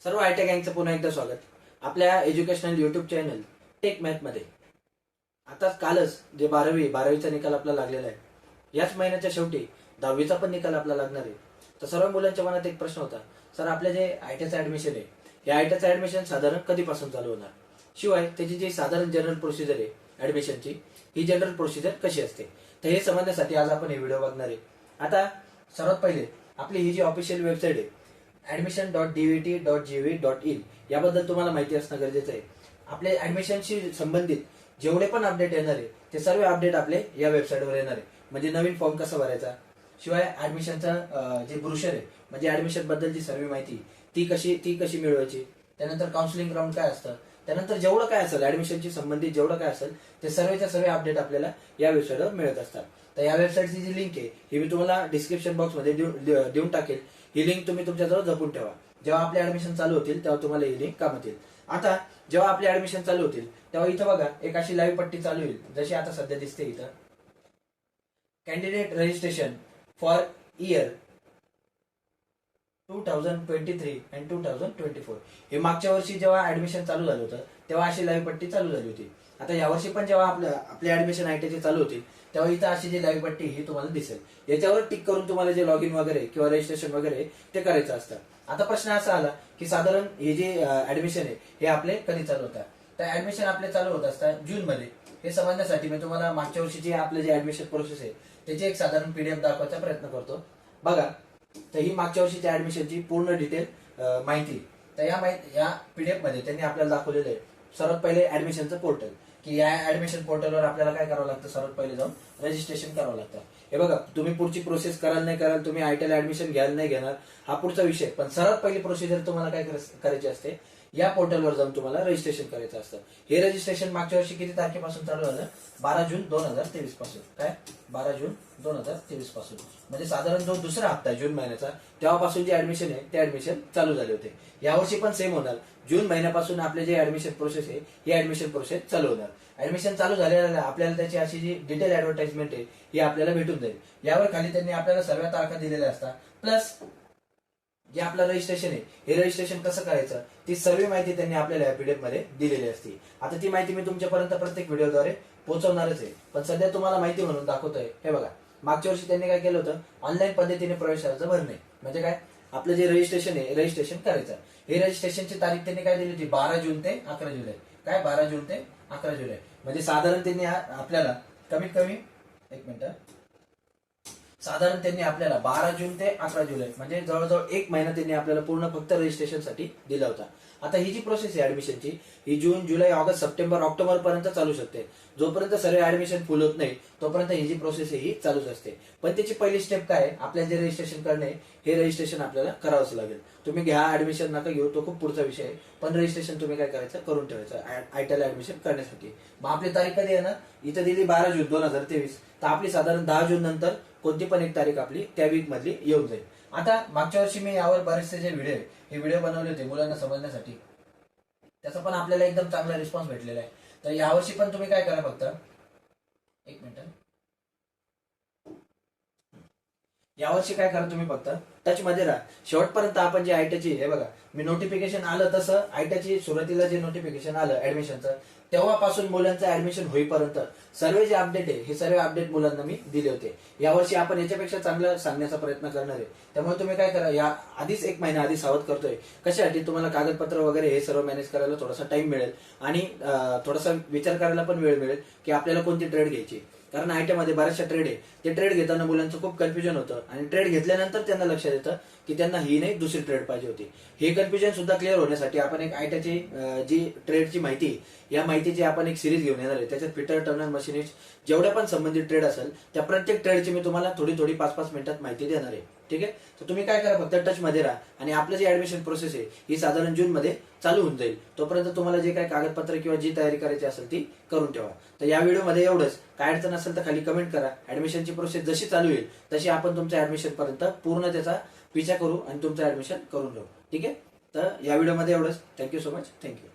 सर्व आयटी गँगचं पुन्हा एकदा स्वागत आपल्या educational YouTube channel tech math मध्ये. आता कालच जे बारावीचा निकाल आपला लागलेला आहे, याच महिन्याच्या शेवटी 10वीचा पण निकाल आपला लागणार आहे. तर सर्व मुलांच्या मनात एक प्रश्न होता, सर आपल्या जे आयटीचं ऍडमिशन आहे, या आयटीचं ऍडमिशन साधारण कधीपासून चालू होणार, शिवाय त्याची जी साधारण जनरल प्रोसिजर आहे ऍडमिशनची, ही जनरल प्रोसिजर कशी असते. तर हे समजण्यासाठी आज आपण हे व्हिडिओ बघणार आहे. आता सर्वात पहिले आपली ही जी ऑफिशियल वेबसाईट आहे admission.dvt.gv.in याबद्दल तुम्हाला माहिती असणं गरजेचं आहे. आपले ऍडमिशनशी संबंधित जेवढे पण अपडेट येणार आहे ते सर्व अपडेट आपले या वेबसाईटवर येणार आहे. म्हणजे नवीन फॉर्म कसा भरायचा, शिवाय ऍडमिशनचा जे ब्रोशर आहे म्हणजे ऍडमिशन बद्दलची सर्व माहिती ती कशी मिळवायची, त्यानंतर काउन्सिलिंग राऊंड काय असतं, त्यानंतर जेवढं काय असेल ऍडमिशनशी संबंधित जेवढं काय असेल ते सर्व अपडेट आपल्याला या वेबसाईटवर मिळत असतात. तर या वेबसाईटची जी लिंक आहे ही मी तुम्हाला डिस्क्रिप्शन बॉक्समध्ये देऊन टाकेल. ही लिंक तुम्ही तुमच्याजवळ जपून ठेवा. जेव्हा आपले ऍडमिशन चालू होतील तेव्हा तुम्हाला ही लिंक कामात येईल. आता जेव्हा आपले ऍडमिशन चालू होतील तेव्हा इथं बघा एक अशी लाईव्ह पट्टी चालू होईल, जशी आता सध्या दिसते इथं. Candidate registration for year 2023 and 2024. हे मागच्या वर्षी जेव्हा ऍडमिशन चालू झालं होतं तेव्हा अशी लाईव्ह पट्टी चालू झाली होती. आता यावर्षी पण जेव्हा आपले ऍडमिशन आयटीचे चालू होतील तेव्हा इथं अशी जी लाईव्ह पट्टी ही तुम्हाला दिसेल. याच्यावर टिक करून तुम्हाला जे लॉग इन वगैरे किंवा रजिस्ट्रेशन वगैरे ते करायचं असतं. आता प्रश्न असा आला की साधारण हे जे ऍडमिशन आहे हे आपले कधी चालू होतात. तर ऍडमिशन आपले चालू होत असतात जून मध्ये. हे समजण्यासाठी मी तुम्हाला मागच्या वर्षीची आपले जे ऍडमिशन प्रोसेस आहे त्याची एक साधारण पीडीएफ दाखवायचा प्रयत्न करतो. बघा, तर ही मागच्या वर्षीच्या ऍडमिशनची पूर्ण डिटेल माहिती. तर या पीडीएफ मध्ये त्यांनी आपल्याला दाखवलेलं आहे. सर्वात पहिले ऍडमिशनचं पोर्टल, की या ऍडमिशन पोर्टलवर आपल्याला काय करावं लागतं, सर्वात पहिले जाऊन रजिस्ट्रेशन करावं लागतं. हे बघा, तुम्ही पुढची प्रोसेस कराल नाही कराल, तुम्ही आयटीला ऍडमिशन घ्याल नाही घेणार, हा पुढचा विषय. पण सर्वात पहिली प्रोसिजर तुम्हाला काय करायची असते, या पोर्टलवर जाऊन तुम्हाला रजिस्ट्रेशन करायचं असतं. हे रजिस्ट्रेशन मागच्या वर्षी किती तारखेपासून चालू झालं, 12 जून 2023 पासून. काय 12 जून 2023 पासून, म्हणजे साधारण जो दुसरा हप्ता आहे जून महिन्याचा तेव्हापासून जे ऍडमिशन आहे ते ऍडमिशन चालू झाले होते. यावर्षी पण सेम होणार. जून महिन्यापासून आपले जे ऍडमिशन प्रोसेस आहे ही ऍडमिशन प्रोसेस चालू होणार. ऍडमिशन चालू झालेलं आपल्याला त्याची अशी जी डिटेल ऍडव्हर्टाइजमेंट आहे ही आपल्याला भेटून जाईल. यावर खाली त्यांनी आपल्याला सर्व तारखा दिलेल्या असतात, प्लस जे आपलं रजिस्ट्रेशन आहे हे रजिस्ट्रेशन कसं करायचं ती सर्व माहिती त्यांनी आपल्याला पीडीएफ मध्ये दिलेली असते. आता ती माहिती मी तुमच्यापर्यंत प्रत्येक व्हिडिओद्वारे पोहोचवणारच आहे, पण सध्या तुम्हाला माहिती म्हणून दाखवतोय. हे बघा, मागच्या वर्षी त्यांनी काय केलं होतं, ऑनलाईन पद्धतीने प्रवेश अर्ज भरणे. म्हणजे काय, आपलं जे रजिस्ट्रेशन आहे रजिस्ट्रेशन करायचं. हे रजिस्ट्रेशनची तारीख त्यांनी काय दिली होती, 12 जून ते 11 जुलै. काय 12 जून ते 11 जुलै, म्हणजे साधारण त्यांनी आपल्याला कमीत कमी साधारण त्यांनी आपल्याला 12 जून ते 11 जुलै म्हणजे जवळजवळ एक महिना त्यांनी आपल्याला पूर्ण फक्त रजिस्ट्रेशन साठी दिला होता. आता ही जी प्रोसेस आहे ऍडमिशनची ही जून, जुलै, ऑगस्ट, सप्टेंबर, ऑक्टोबर पर्यंत चालू शकते. जोपर्यंत सर्व ऍडमिशन फुल होत नाही तोपर्यंत ही जी प्रोसेस आहे ही चालूच असते. पण त्याची पहिली स्टेप काय आहे, आपल्याला जे रजिस्ट्रेशन करणे हे रजिस्ट्रेशन आपल्याला करावंच लागेल. तुम्ही घ्या ऍडमिशन नका घेऊ, तो खूप पुढचा विषय आहे. पण रजिस्ट्रेशन तुम्ही काय करायचं, करून ठेवायचं आयटीला ऍडमिशन करण्यासाठी. मग आपली तारीख कधी आहे ना, इथं दिली 12 जून 2023. तर आपली साधारण 10 जून नंतर कोणती पण एक तारीख आपली त्या वीक मधली येऊन जाईल. आता मागच्या वर्षी मी यावर बरेचसे जे व्हिडिओ हे व्हिडिओ बनवले होते मुलांना समजण्यासाठी, त्याचा पण आपल्याला एकदम चांगला रिस्पॉन्स भेटलेला आहे. तर यावर्षी पण तुम्ही काय करा, फक्त एक मिनिट, यावर्षी काय करा तुम्ही फक्त टच मध्ये राहा शेवटपर्यंत. आपण जे आयटीची हे बघा, मी नोटिफिकेशन आलं तसं आयटीची सुरुवातीला जे नोटिफिकेशन आलं ऍडमिशनचं तेव्हापासून मुलांचं ऍडमिशन होईपर्यंत सर्व जे अपडेट आहे हे सर्व अपडेट मुलांना मी दिले होते. यावर्षी आपण याच्यापेक्षा चांगलं सांगण्याचा प्रयत्न करणार आहे. त्यामुळे तुम्ही काय करा, या आधीच एक महिना आधी सावध करतोय. कशासाठी, तुम्हाला कागदपत्र वगैरे हे सर्व मॅनेज करायला थोडासा टाइम मिळेल आणि थोडासा विचार करायला पण वेळ मिळेल की आपल्याला कोणती ट्रेड घ्यायची. कारण आयटीमध्ये बऱ्याचशा ट्रेड आहे, ते ट्रेड घेताना मुलांचं खूप कन्फ्युजन होतं आणि ट्रेड घेतल्यानंतर त्यांना लक्षात येतं की त्यांना ही नाही दुसरी ट्रेड पाहिजे होती. हे कन्फ्युजन सुद्धा क्लिअर होण्यासाठी आपण एक आयटीची जी ट्रेडची माहिती, या माहितीची आपण एक सिरीज घेऊन येणार आहे. त्याच्यात फिटर, टर्नर, मशिनिस्ट जेवढ्या पण संबंधित ट्रेड असेल त्या प्रत्येक ट्रेडची मी तुम्हाला थोडी 5-5 मिनिटात माहिती देणार आहे. ठीक आहे, तर तुम्ही काय करा, फक्त टच मध्ये राहा आणि आपलं जे ऍडमिशन प्रोसेस आहे ही साधारण जून मध्ये चालू होऊन जाईल. तोपर्यंत तुम्हाला जे काही कागदपत्र किंवा जी तयारी करायची असेल ती करून ठेवा. तर या व्हिडिओमध्ये एवढंच. काय अडचण असेल तर खाली कमेंट करा. ऍडमिशनची प्रोसेस जशी चालू होईल तशी आपण तुमच्या ऍडमिशन पर्यंत पूर्ण त्याचा पिछा करू आणि तुमचं ऍडमिशन करून घेऊ. ठीक आहे, तर या व्हिडिओमध्ये एवढंच. Thank you so much. थँक्यू.